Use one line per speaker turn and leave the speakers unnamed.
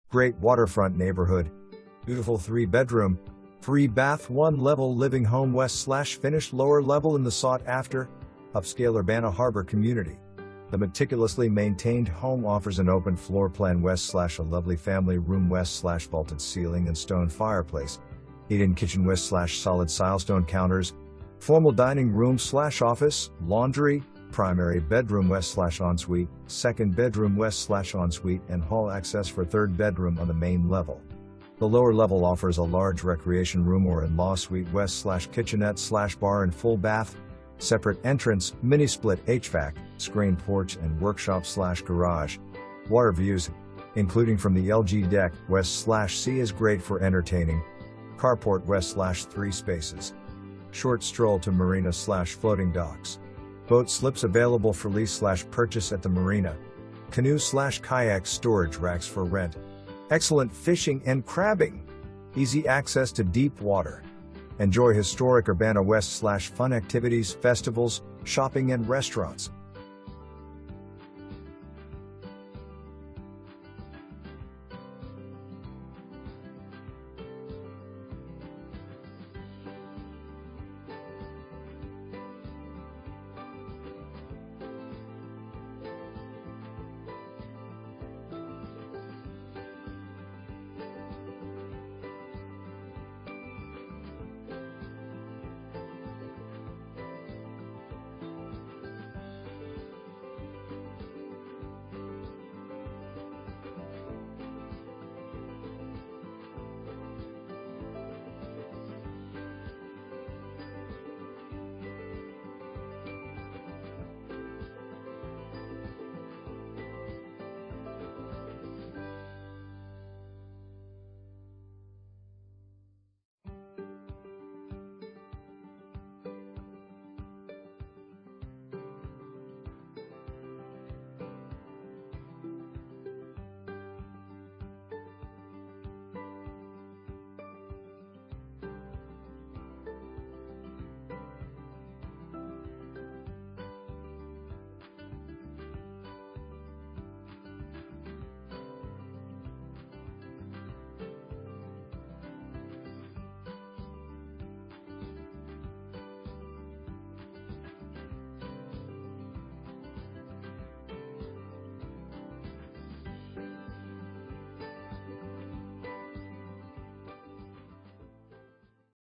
Great waterfront neighborhood. Beautiful 3-bedroom, 3-bath, 1-level living home west/finished lower level in the sought-after, upscale Urbanna Harbour Community. The meticulously maintained home offers an open floor plan west/a lovely family room west/vaulted ceiling and stone fireplace, eat-in kitchen west/solid silestone counters, formal dining room/office, laundry, primary bedroom west/ensuite, second bedroom west/ensuite, and hall access for third bedroom on the main level. The lower level offers a large recreation room or in-law suite west/kitchenette/bar and full bath, separate entrance, mini-split HVAC, screened porch and workshop/garage. Water views, including from the LG deck west/sea, is great for entertaining. Carport west/3 spaces. Short stroll to Marina/floating docks. Boat slips available for lease/purchase at the Marina. Canoe/kayak storage racks for rent. Excellent fishing and crabbing. Easy access to deep water. Enjoy historic Urbanna west/fun activities, festivals, shopping and restaurants.